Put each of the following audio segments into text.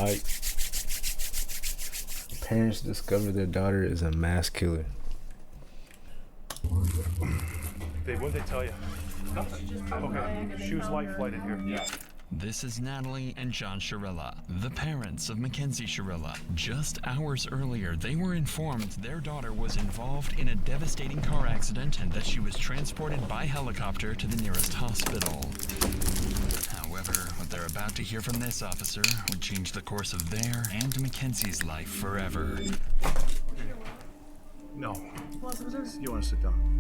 like, parents discover their daughter is a mass killer. Babe, what'd they tell you? Nothing. Okay, choose life flight in here. Yeah. This is Natalie and John Shirilla, the parents of Mackenzie Shirilla. Just hours earlier, they were informed their daughter was involved in a devastating car accident and that she was transported by helicopter to the nearest hospital. However, what they're about to hear from this officer would change the course of their and Mackenzie's life forever. No. You want to sit down?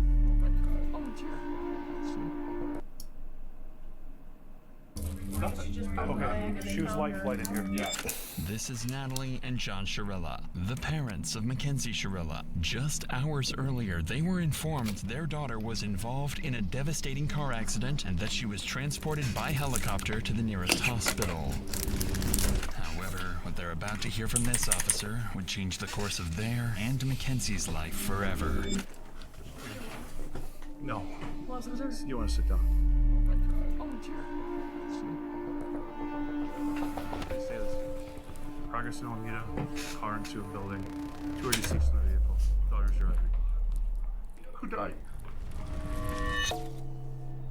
Nothing. Okay, choose life flight in here. Yeah. This is Natalie and John Shirilla, the parents of Mackenzie Shirilla. Just hours earlier, they were informed their daughter was involved in a devastating car accident and that she was transported by helicopter to the nearest hospital. However, what they're about to hear from this officer would change the course of their and Mackenzie's life forever. No. You want to sit down? Say this. Progress in Alameda, car into a building, 286 in the vehicle. Daughter's your husband. Who died?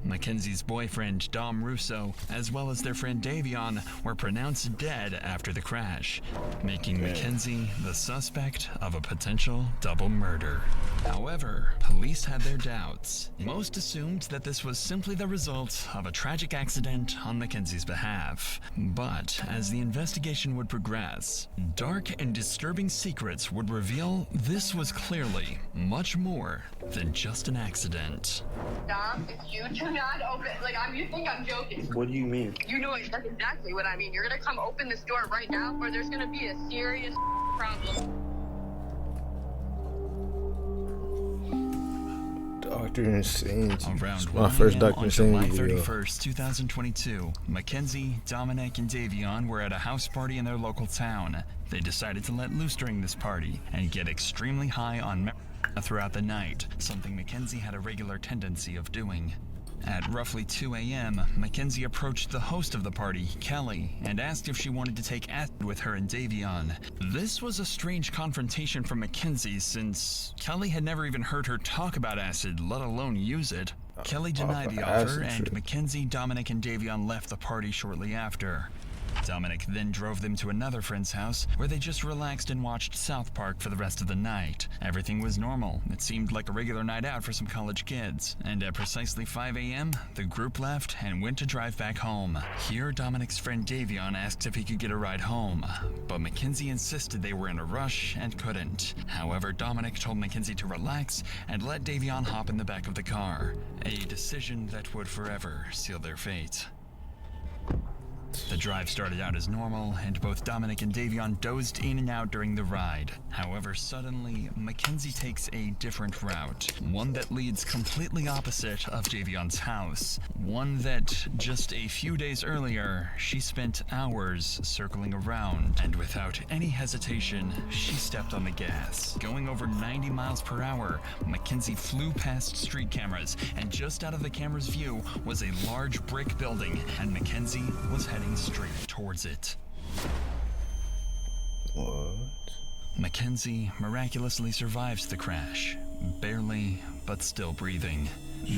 Mackenzie's boyfriend, Dom Russo, as well as their friend Davion, were pronounced dead after the crash, making Mackenzie the suspect of a potential double murder. However, police had their doubts. Most assumed that this was simply the result of a tragic accident on Mackenzie's behalf. But as the investigation would progress, dark and disturbing secrets would reveal this was clearly much more than just an accident. Dom, if you do not open, you think I'm joking. What do you mean? You know exactly what I mean. You're gonna come open this door right now, or there's gonna be a serious problem. Dr. Insane. Around My 1 first a.m. Dr. on Insane July video. 31st, 2022, Mackenzie, Dominic, and Davion were at a house party in their local town. They decided to let loose during this party and get extremely high on marijuana throughout the night, something Mackenzie had a regular tendency of doing. At roughly 2 a.m., Mackenzie approached the host of the party, Kelly, and asked if she wanted to take acid with her and Davion. This was a strange confrontation for Mackenzie since Kelly had never even heard her talk about acid, let alone use it. Kelly denied the offer, and Mackenzie, Dominic, and Davion left the party shortly after. Dominic then drove them to another friend's house where they just relaxed and watched South Park for the rest of the night. Everything was normal. It seemed like a regular night out for some college kids. And at precisely 5 a.m., the group left and went to drive back home. Here, Dominic's friend Davion asked if he could get a ride home, but Mackenzie insisted they were in a rush and couldn't. However, Dominic told Mackenzie to relax and let Davion hop in the back of the car, a decision that would forever seal their fate. The drive started out as normal, and both Dominic and Davion dozed in and out during the ride. However, suddenly, Mackenzie takes a different route, one that leads completely opposite of Davion's house, one that, just a few days earlier, she spent hours circling around, and without any hesitation, she stepped on the gas. Going over 90 miles per hour, Mackenzie flew past street cameras, and just out of the camera's view was a large brick building, and Mackenzie was heading straight towards it. What? Mackenzie miraculously survives the crash, barely, but still breathing.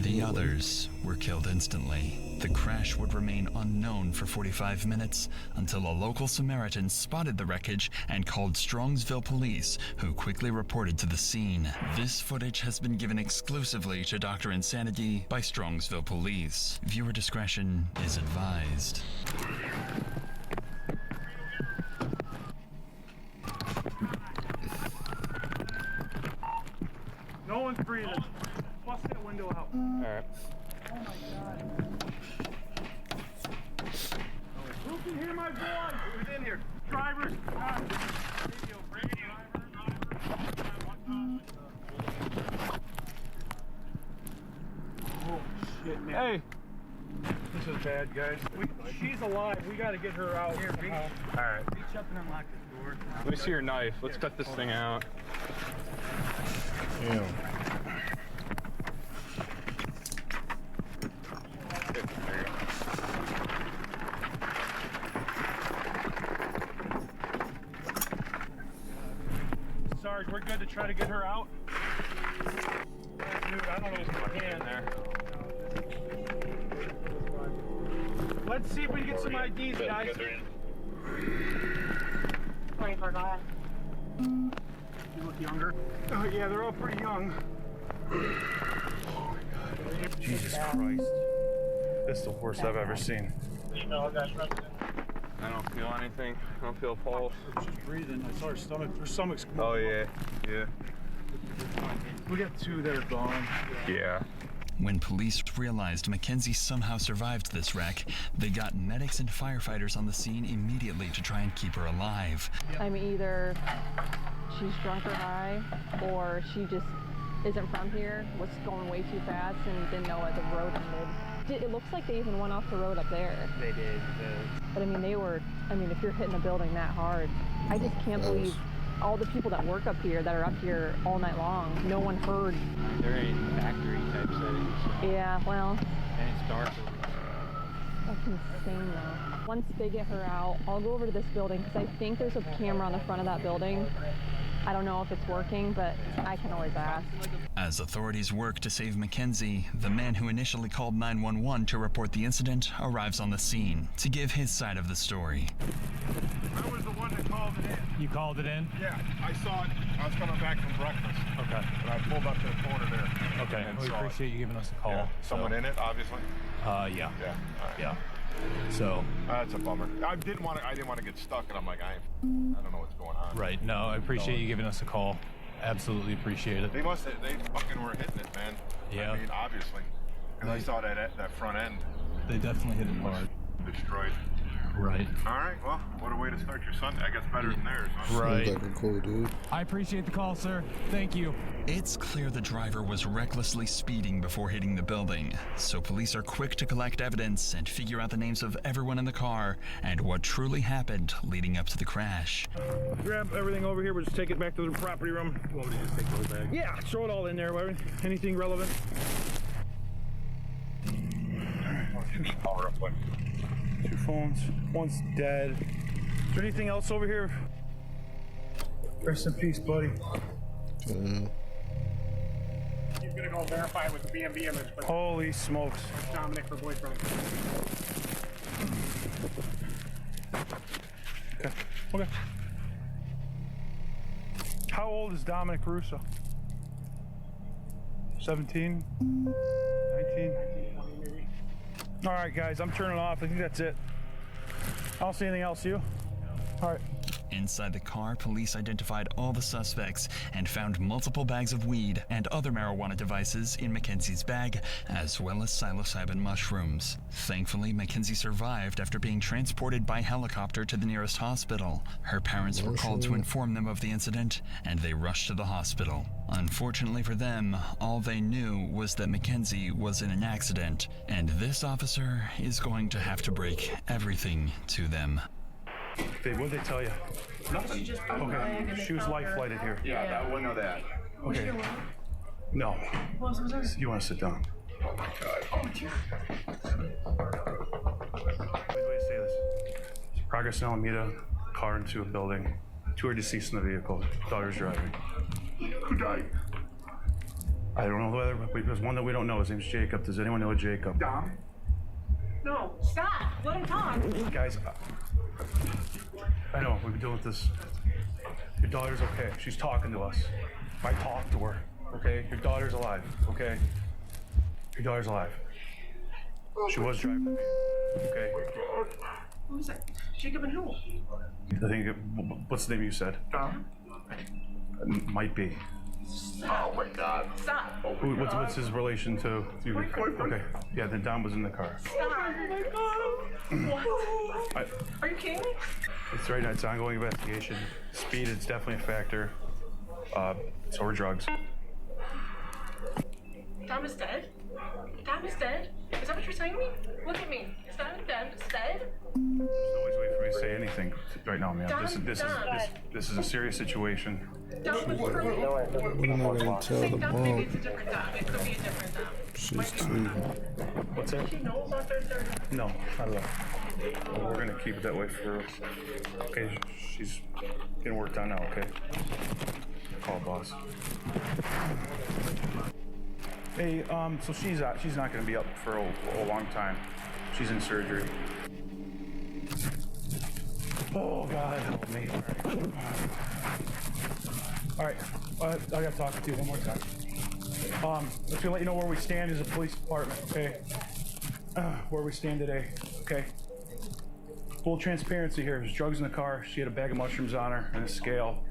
The others were killed instantly. The crash would remain unknown for 45 minutes until a local Samaritan spotted the wreckage and called Strongsville police, who quickly reported to the scene. This footage has been given exclusively to Dr. Insanity by Strongsville police. Viewer discretion is advised. No one's breathing. Bust that window out. Alright. Oh my god. Who can hear my voice? Who's in here? Drivers. Radio. Oh shit, man. Hey. This is bad, guys. She's alive. We gotta get her out. Here, alright. Reach up and unlock this door. Let me see your knife. Let's cut this thing out. Yeah. Sarge, we're good to try to get her out? Dude, I don't know what's going on there. Let's see if we can get some IDs, guys. 24, go ahead. You look younger. Oh, yeah, they're all pretty young. Jesus Christ. This is the worst I've ever seen. I don't feel anything. I don't feel pulse. She's breathing. I saw her stomach. Her stomach's. Oh, yeah. Yeah. We got 2 that are gone. Yeah. When police realized Mackenzie somehow survived this wreck, they got medics and firefighters on the scene immediately to try and keep her alive. I mean, either she's drunk or high, or she just isn't from here, was going way too fast and didn't know what the road ended. It looks like they even went off the road up there. They did. But I mean, if you're hitting a building that hard, I just can't believe all the people that work up here, that are up here all night long, no one heard. They're in factory type settings. Yeah, well. And it's dark. That's insane though. Once they get her out, I'll go over to this building because I think there's a camera on the front of that building. I don't know if it's working, but I can always ask. As authorities work to save Mackenzie, the man who initially called 911 to report the incident arrives on the scene to give his side of the story. I was the one that called it in. You called it in? Yeah, I saw it. I was coming back from breakfast. Okay. And I pulled up to the corner there. Okay. And We saw appreciate you giving us a call. Yeah. Someone in it, obviously? Yeah. Yeah. All right. Yeah. So. That's a bummer. I didn't want to get stuck, and I'm like, I don't know what's going on. Right. No, I appreciate you giving us a call. Absolutely appreciate it. They fucking were hitting it, man. Yeah. I mean, obviously. Because I saw that front end. They definitely hit it hard. Destroyed. Right. All right, well, what a way to start your Sunday. I guess better than theirs, huh? Right. Sounds like a cool dude. I appreciate the call, sir. Thank you. It's clear the driver was recklessly speeding before hitting the building, so police are quick to collect evidence and figure out the names of everyone in the car and what truly happened leading up to the crash. Grab everything over here. We'll just take it back to the property room. You want me to just take the whole bag? Yeah, throw it all in there. Anything relevant? Power up, quick. 2 phones. One's dead. Is there anything else over here? Rest in peace, buddy. He's gonna go verify with the BNB image, but Holy smokes. Dominic, her boyfriend. Okay. How old is Dominic Russo? 17? 19? All right, guys, I'm turning off. I think that's it. I don't see anything else. You? All right. Inside the car, police identified all the suspects and found multiple bags of weed and other marijuana devices in Mackenzie's bag, as well as psilocybin mushrooms. Thankfully, Mackenzie survived after being transported by helicopter to the nearest hospital. Her parents were called to inform them of the incident, and they rushed to the hospital. Unfortunately for them, all they knew was that Mackenzie was in an accident, and this officer is going to have to break everything to them. Babe, what did they tell you? Nothing. Okay, she was life flighted here. Yeah, that wouldn't know that. Okay. No. You want to sit down? Oh my God. Wait to say this. Progress in Alameda, car into a building. 2 are deceased in the vehicle. Daughter's driving. Who died? I don't know whether, but there's one that we don't know. His name's Jacob. Does anyone know a Jacob? Dom? No, stop. Let him talk. Guys, I know, we've been dealing with this. Your daughter's okay. She's talking to us. I talked to her, okay? Your daughter's alive, okay? Your daughter's alive. She was driving with me, okay? Who's that? Jacob and who? I think, what's the name you said? Dom? Might be. Oh my God. Stop. What's his relation to you? My boyfriend. Okay, yeah, then Dom was in the car. Stop. Oh my God. What? Are you kidding me? It's right now, it's ongoing investigation. Speed is definitely a factor. So are drugs. Dom is dead? Dom is dead? Is that what you're saying to me? Look at me. Is Dom dead? There's always a way for me to say anything right now, man. Dom, This is a serious situation. Dom was hurt. We're not gonna tell the Dom, maybe mom. it's a different Dom. It could be a different Dom. She's too. What's that? Do you know about their third? No, not at all. But we're gonna keep it that way for. Okay, she's getting worked on now. Okay. call, boss. Hey, so she's not gonna be up for a long time. She's in surgery. Oh God, help me. All right, I gotta talk with you one more time. Just gonna let you know where we stand as a police department, okay? Where we stand today, okay? Full transparency here. There's drugs in the car. She had a bag of mushrooms on her and a scale.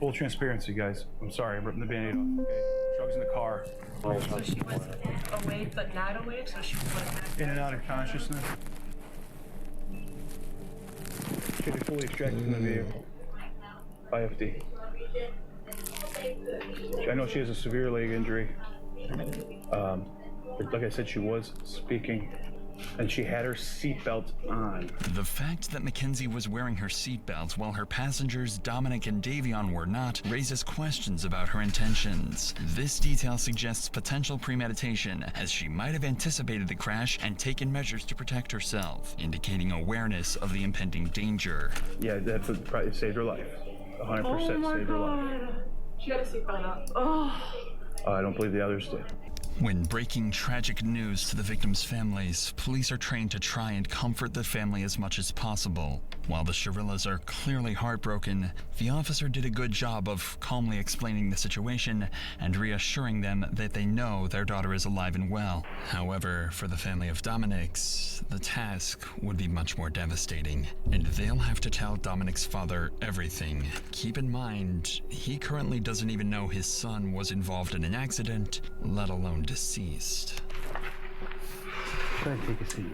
Full transparency, guys. I'm sorry, I'm ripping the Band-Aid off, okay? Drugs in the car. So she was awake, but not awake, so she was like In and out of consciousness. Should be fully extracted from the vehicle. IFD. I know she has a severe leg injury. But like I said, she was speaking, and she had her seatbelt on. The fact that Mackenzie was wearing her seatbelt while her passengers Dominic and Davion were not raises questions about her intentions. This detail suggests potential premeditation, as she might have anticipated the crash and taken measures to protect herself, indicating awareness of the impending danger. Yeah, that probably saved her life. 100% saved her life. she had a seatbelt up. Oh. I don't believe the others did. When breaking tragic news to the victims' families, police are trained to try and comfort the family as much as possible. While the Shirillas are clearly heartbroken, the officer did a good job of calmly explaining the situation and reassuring them that they know their daughter is alive and well. However, for the family of Dominic's, the task would be much more devastating, and they'll have to tell Dominic's father everything. Keep in mind, he currently doesn't even know his son was involved in an accident, let alone deceased. Go ahead, take a seat.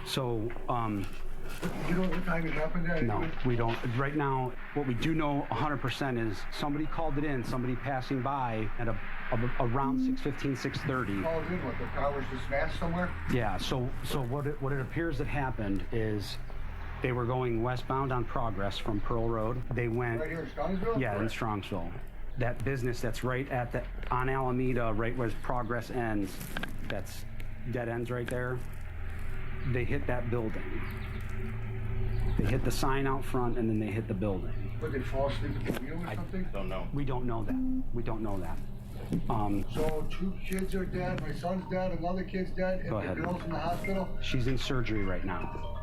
So, You know what time it happened at? no, we don't. Right now, what we do know 100% is somebody called it in, somebody passing by at around 6:15, 6:30. Called in, what, the car was just smashed somewhere? Yeah, so what it appears that happened is they were going westbound on Progress from Pearl Road. They went... Right here in Strongsville? Yeah, in Strongsville. That business that's right at on Alameda, right where Progress ends, that's dead ends right there. They hit that building. They hit the sign out front, and then they hit the building. Would they fall asleep at the wheel or something? Don't know. We don't know that. We don't know that. So 2 kids are dead, my son's dead, another kid's dead, and Go the ahead. girl's in the hospital? She's in surgery right now.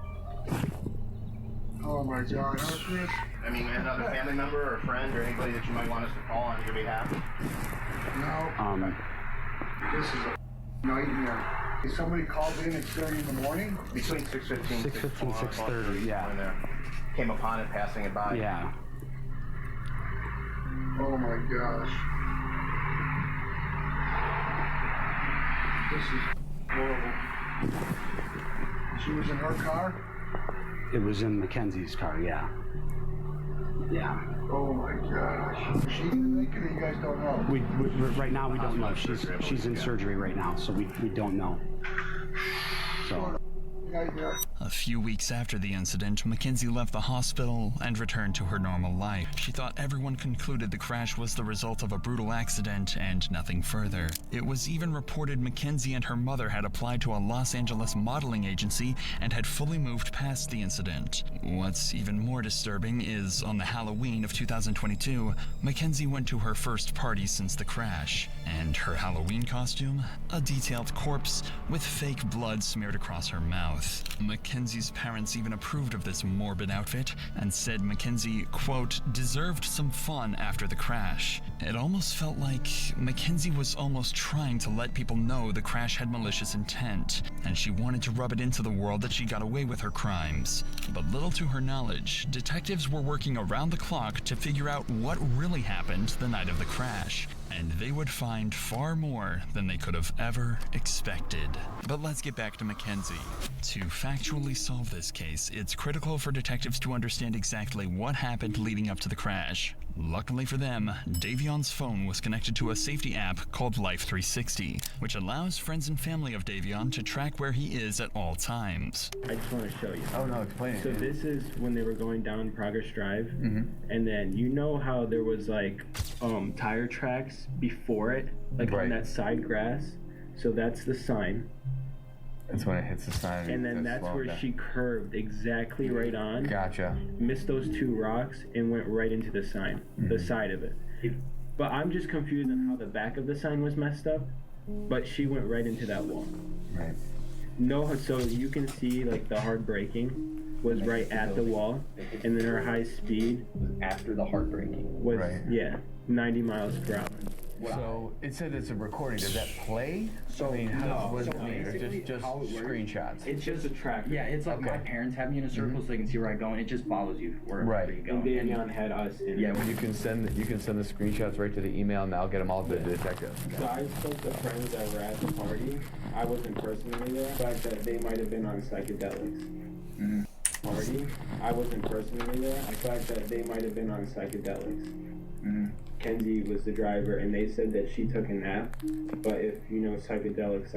Oh my God, Chris. I mean, another family member or friend or anybody that you might want us to call on your behalf? No. This is a nightmare. Is somebody called in at 30 in the morning? Between 6:15, 6:15, 6:30, yeah. When they came upon it, passing it by. Yeah. Oh my gosh. This is horrible. She was in her car? It was in Mackenzie's car, yeah. Yeah. Oh my gosh. Is she naked or you guys don't know? We right now we don't know. She's in surgery right now, so we don't know. So. Nightmare. A few weeks after the incident, Mackenzie left the hospital and returned to her normal life. She thought everyone concluded the crash was the result of a brutal accident and nothing further. It was even reported Mackenzie and her mother had applied to a Los Angeles modeling agency and had fully moved past the incident. What's even more disturbing is, on the Halloween of 2022, Mackenzie went to her first party since the crash. And her Halloween costume? A detailed corpse with fake blood smeared across her mouth. Mackenzie's parents even approved of this morbid outfit and said Mackenzie, quote, deserved some fun after the crash. It almost felt like Mackenzie was almost trying to let people know the crash had malicious intent, and she wanted to rub it into the world that she got away with her crimes. But little to her knowledge, detectives were working around the clock to figure out what really happened the night of the crash. And they would find far more than they could have ever expected. But let's get back to Mackenzie. To factually solve this case, it's critical for detectives to understand exactly what happened leading up to the crash. Luckily for them, Davion's phone was connected to a safety app called Life 360, which allows friends and family of Davion to track where he is at all times. I just want to show you. Oh no, explain it. So this is when they were going down Progress Drive, and then you know how there was like tire tracks before it, like on that side grass. So that's the sign. That's when it hits the sign. And then that's where down. she curved exactly right on. Gotcha. Missed those 2 rocks and went right into the sign, the side of it. But I'm just confused on how the back of the sign was messed up. But she went right into that wall. Right. No, so you can see like the hard braking was right at the wall, and then her high speed after the hard braking was 90 miles per hour. So it said it's a recording. Does that play? So I mean, what does it mean? Or basically just how it works, screenshots? It's just a tracker. Yeah, it's like my parents have me in a circle so they can see where I go, and it just follows you wherever you go. And Davion had us in. Yeah, well, you can send the screenshots right to the email, and I'll get them all to the detective. So I spoke to friends that were at the party. I wasn't personally there, but that they might have been on psychedelics. Party. I wasn't personally there. I thought that they might have been on psychedelics. Kenzie was the driver, and they said that she took a nap. But if you know psychedelics,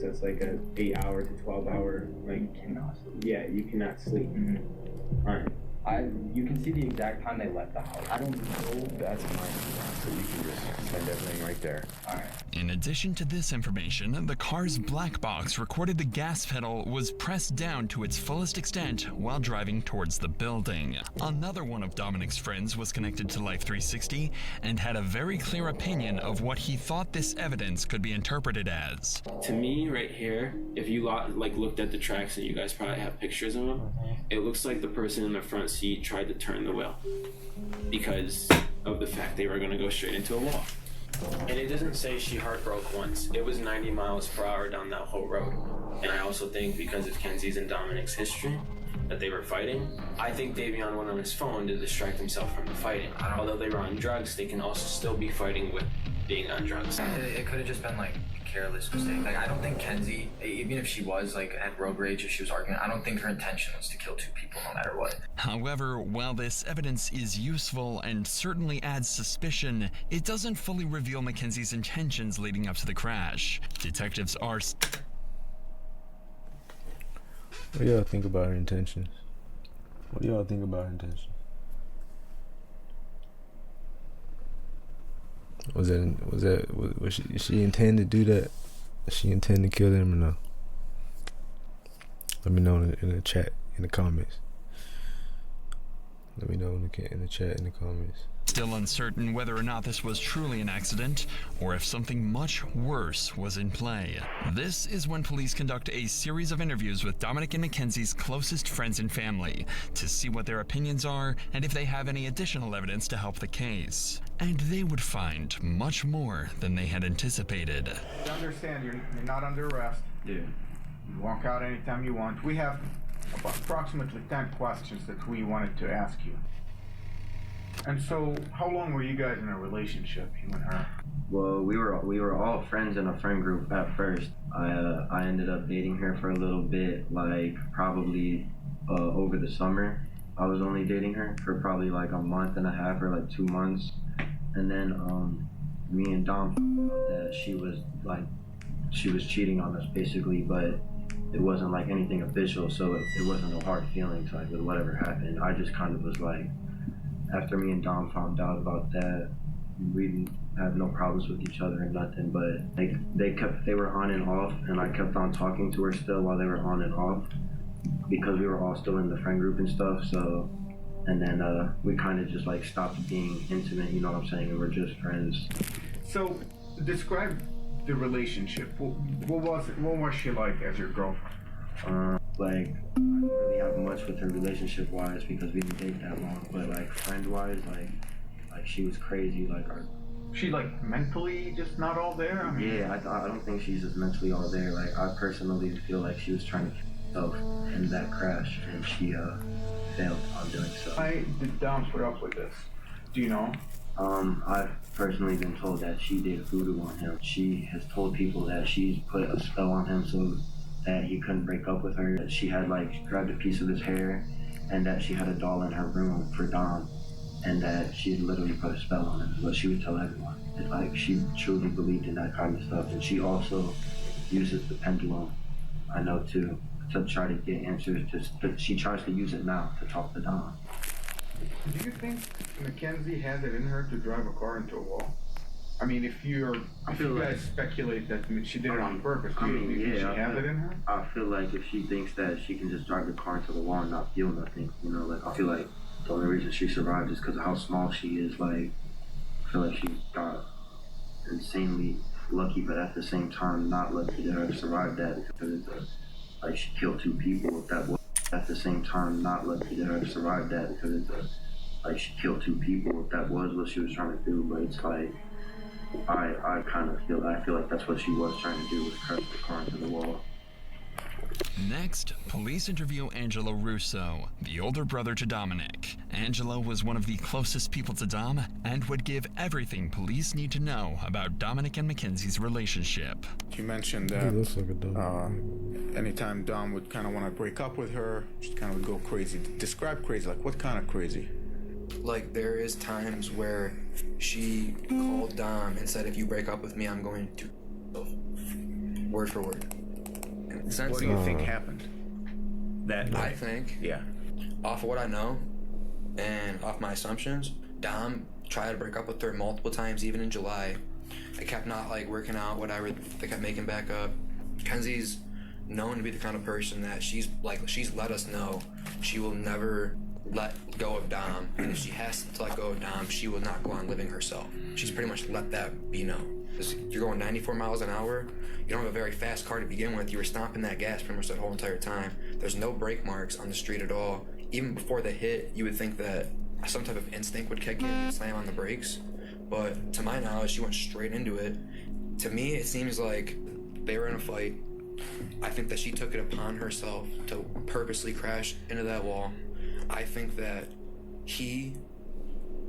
that's like a 8-hour to 12-hour, like you cannot sleep. Yeah, you cannot sleep. Alright. You can see the exact time they left the house. I don't know. That's fine. So you can just send everything right there. Alright. In addition to this information, the car's black box recorded the gas pedal was pressed down to its fullest extent while driving towards the building. Another one of Dominic's friends was connected to Life 360 and had a very clear opinion of what he thought this evidence could be interpreted as. To me, right here, if you looked at the tracks, and you guys probably have pictures of them, it looks like the person in the front seat tried to turn the wheel because of the fact they were going to go straight into a wall. And it doesn't say she heart broke once. It was 90 miles per hour down that whole road. And I also think because of Kenzie's and Dominic's history that they were fighting, I think Davion went on his phone to distract himself from the fighting. Although they were on drugs, they can also still be fighting with being on drugs. It could have just been like a careless mistake. Like, I don't think Kenzie, even if she was like at road rage or she was arguing, I don't think her intention was to kill 2 people no matter what. However, while this evidence is useful and certainly adds suspicion, it doesn't fully reveal Mackenzie's intentions leading up to the crash. Detectives are... What do y'all think about her intentions? What do y'all think about her intentions? Was she intend to do that? Does she intend to kill them or no? Let me know in the chat, in the comments. Let me know in the chat, in the comments. Still uncertain whether or not this was truly an accident, or if something much worse was in play. This is when police conduct a series of interviews with Dominic and Mackenzie's closest friends and family to see what their opinions are and if they have any additional evidence to help the case. And they would find much more than they had anticipated. You understand, you're not under arrest. Yeah. You walk out anytime you want. We have approximately 10 questions that we wanted to ask you. And so, how long were you guys in a relationship, you and her? Well, we were all friends in a friend group at first. I ended up dating her for a little bit, like probably over the summer. I was only dating her for probably like a month and a half or like 2 months. And then me and Dom found out that she was cheating on us basically, but it wasn't like anything official, so it wasn't no hard feelings like with whatever happened. I just kind of was like, after me and Dom found out about that, we didn't have no problems with each other and nothing, but they were on and off, and I kept on talking to her still while they were on and off because we were all still in the friend group and stuff. So, and then we kind of just like stopped being intimate, you know what I'm saying? We were just friends. So, describe the relationship. What was she like as your girlfriend? Like, I didn't really have much with her relationship-wise because we didn't date that long, but like friend-wise, like she was crazy. Like, she like mentally just not all there? I mean, yeah, I don't think she's just mentally all there. Like, I personally feel like she was trying to kill herself in that crash, and she failed on doing so. Why did Dom put up with this? Do you know? I've personally been told that she did voodoo on him. She has told people that she's put a spell on him so that he couldn't break up with her. That she had like grabbed a piece of his hair, and that she had a doll in her room for Dom, and that she had literally put a spell on him. But she would tell everyone. And, like, she truly believed in that kind of stuff, and she also uses the pendulum, I know too, to try to get answers. She tries to use it now to talk to Dom. Do you think Mackenzie has it in her to drive a car into a wall? I mean, if you guys speculate that she did it on purpose, do you think she have it in her? I feel like if she thinks that she can just drive the car into the wall and not feel nothing, you know, like I feel like the only reason she survived is because of how small she is. Like, I feel like she got insanely lucky, but at the same time not lucky to have survived that because it's like she killed 2 people. If that was at the same time not lucky to have survived that because it's like she killed 2 people. If that was what she was trying to do, but it's like. I feel like that's what she was trying to do, was crash the car into the wall. Next, police interview Angelo Russo, the older brother to Dominic. Angelo was one of the closest people to Dom and would give everything police need to know about Dominic and Mackenzie's relationship. You mentioned that anytime Dom would kind of want to break up with her, she kind of would go crazy. Describe crazy, like what kind of crazy? Like, there is times where she called Dom and said, if you break up with me, I'm going to word for word. What do you think happened that night? I think, off of what I know and off my assumptions, Dom tried to break up with her multiple times, even in July. They kept not like working out, whatever. They kept making back up. Kenzie's known to be the kind of person that she's let us know she will never let go of Dom, and if she has to let go of Dom, she will not go on living herself. She's pretty much let that be known. You're going 94 miles an hour, you don't have a very fast car to begin with, you were stomping that gas pretty much that whole entire time. There's no brake marks on the street at all. Even before the hit, you would think that some type of instinct would kick in, you'd slam on the brakes, but to my knowledge, she went straight into it. To me, it seems like they were in a fight. I think that she took it upon herself to purposely crash into that wall. I think that he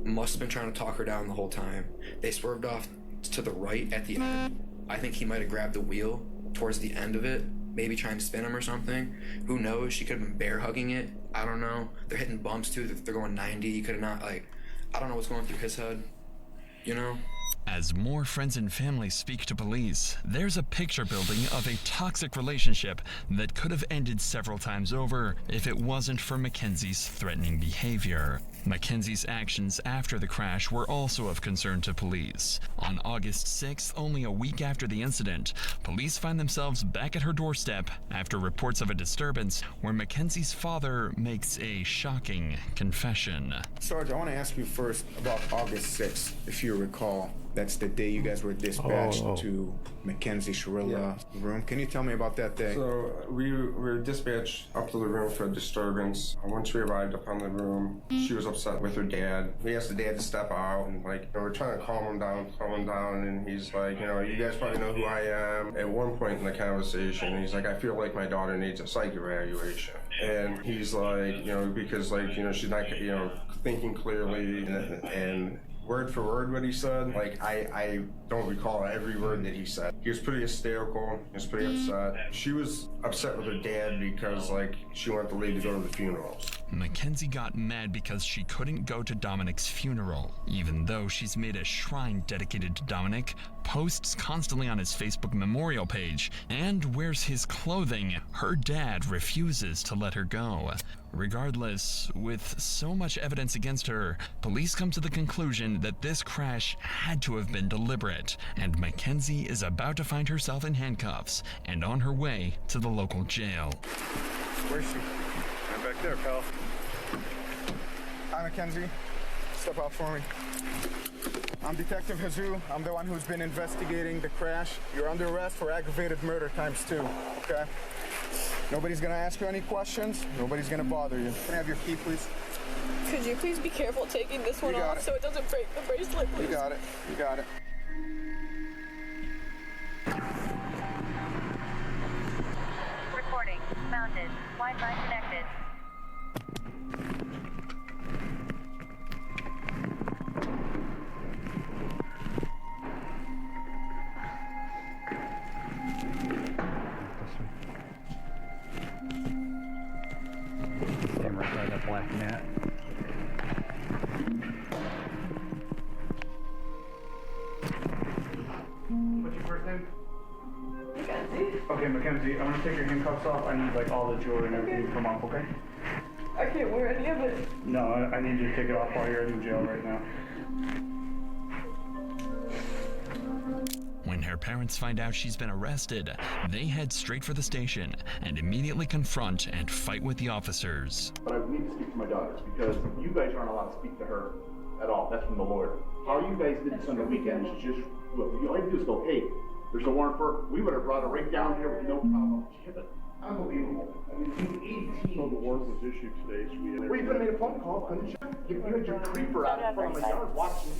must have been trying to talk her down the whole time. They swerved off to the right at the end. I think he might have grabbed the wheel towards the end of it, maybe trying to spin him or something. Who knows? She could have been bear hugging it. I don't know. They're hitting bumps too. They're going 90. He could have not, I don't know what's going through his head, you know? As more friends and family speak to police, there's a picture building of a toxic relationship that could have ended several times over if it wasn't for Mackenzie's threatening behavior. Mackenzie's actions after the crash were also of concern to police. On August 6th, only a week after the incident, police find themselves back at her doorstep after reports of a disturbance where Mackenzie's father makes a shocking confession. Sarge, I want to ask you first about August 6th, if you recall. That's the day you guys were dispatched to Mackenzie Shirilla room. Can you tell me about that day? So we were dispatched up to the room for a disturbance. Once we arrived up on the room, she was upset with her dad. We asked the dad to step out, and we're trying to calm him down, and he's like, you guys probably know who I am. At one point in the conversation, he's like, I feel like my daughter needs a psych evaluation. And he's like, because she's not, thinking clearly, and word for word what he said, I don't recall every word that he said. He was pretty hysterical, he was pretty upset. She was upset with her dad because she wanted the lady to go to the funerals. Mackenzie got mad because she couldn't go to Dominic's funeral, even though she's made a shrine dedicated to Dominic, posts constantly on his Facebook memorial page, and wears his clothing. Her dad refuses to let her go. Regardless, with so much evidence against her, police come to the conclusion that this crash had to have been deliberate, and Mackenzie is about to find herself in handcuffs and on her way to the local jail. Where's she? Right back there, pal. Hi, Mackenzie. Step out for me. I'm Detective Jesus. I'm the one who's been investigating the crash. You're under arrest for aggravated murder ×2, okay? Nobody's gonna ask you any questions. Nobody's gonna bother you. Can I have your key, please? Could you please be careful taking this one off so it doesn't break the bracelet, please? You got it. You got it. Recording. Mounted. Wi-Fi connected. Stand right by that black mat. What's your first name? Mackenzie. Okay, Mackenzie, I'm gonna take your handcuffs off. I need all the jewelry and everything to come off, okay? I can't wear any of it. No, I need you to take it off while you're in the jail right now. When her parents find out she's been arrested, they head straight for the station and immediately confront and fight with the officers. But I need to speak to my daughter because you guys aren't allowed to speak to her at all. That's from the lawyer. How you guys did this on the weekends is just, look, all you do is go, hey, there's a warrant for her. We would have brought her right down here with no problem. Unbelievable. I mean, she's 18. So the warrant was issued today, so we... Well, you could have made a phone call, couldn't you? You had your creeper out in front of my yard watching.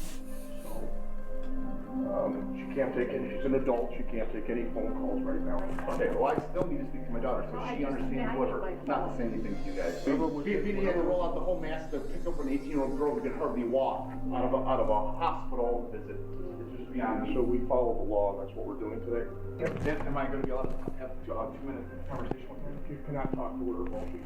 She can't take any, she's an adult, she can't take any phone calls right now. Okay, well, I still need to speak to my daughter so she understands whatever, not to say anything to you guys. If he had to roll out the whole mass to pick up an 18-year-old girl who could hardly walk out of a hospital visit. It's just beyond me. So we follow the law, and that's what we're doing today. Then am I going to be allowed to have a 2-minute conversation with her? You cannot talk to her about these.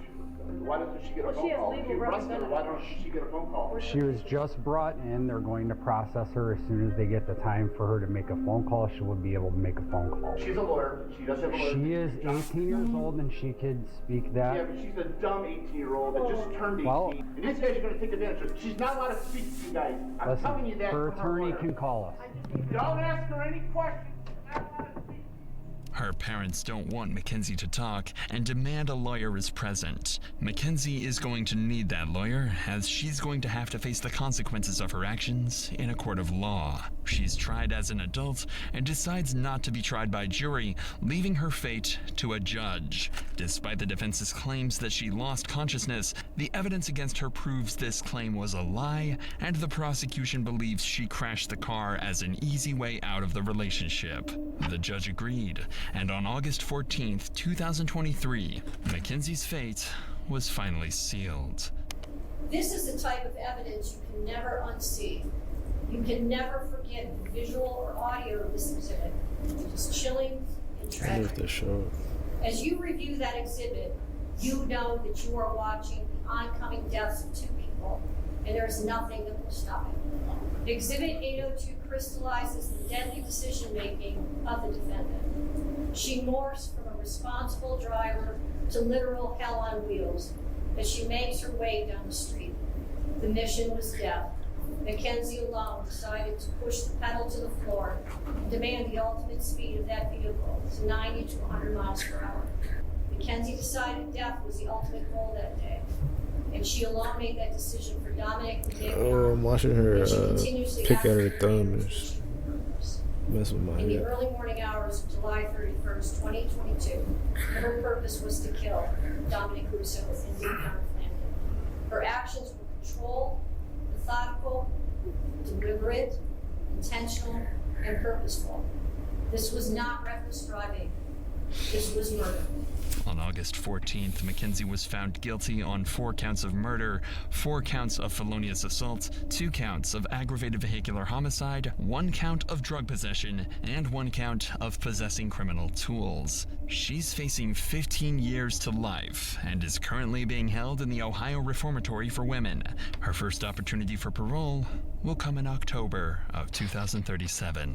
Why doesn't she get a phone call? If you arrest her, why don't she get a phone call? She was just brought in. They're going to process her as soon as they get the time for her to make a phone call. She will be able to make a phone call. She's a lawyer. She does have a lawyer. She is 18 years old and she could speak that. Yeah, but she's a dumb 18-year-old that just turned 18. And these guys are going to take advantage of her. She's not allowed to speak to you guys. I'm telling you that. Her attorney can call us. Don't ask her any questions. Her parents don't want Mackenzie to talk and demand a lawyer is present. Mackenzie is going to need that lawyer, as she's going to have to face the consequences of her actions in a court of law. She's tried as an adult and decides not to be tried by jury, leaving her fate to a judge. Despite the defense's claims that she lost consciousness, the evidence against her proves this claim was a lie, and the prosecution believes she crashed the car as an easy way out of the relationship. The judge agreed, and on August 14th, 2023, Mackenzie's fate was finally sealed. This is the type of evidence you can never unsee. You can never forget the visual or audio of this exhibit. It is chilling and tragic. As you review that exhibit, you know that you are watching the oncoming deaths of 2 people, and there is nothing that will stop it. Exhibit 802 crystallizes the deadly decision-making of the defendant. She morphs from a responsible driver to literal hell on wheels as she makes her way down the street. The mission was death. Mackenzie alone decided to push the pedal to the floor and demand the ultimate speed of that vehicle to 90 to 100 miles per hour. Mackenzie decided death was the ultimate goal that day, and she alone made that decision for Dominic and David. Oh, I'm watching her pick at her thumb and mess with my In the head. early morning hours of July 31st, 2022, her purpose was to kill Dominic Russo and Dean Flanagan. Her actions were controlled, methodical, deliberate, intentional, and purposeful. This was not reckless driving. This was murder. On August 14th, Mackenzie was found guilty on 4 counts of murder, 4 counts of felonious assault, 2 counts of aggravated vehicular homicide, 1 count of drug possession, and 1 count of possessing criminal tools. She's facing 15 years to life and is currently being held in the Ohio Reformatory for Women. Her first opportunity for parole will come in October of 2037.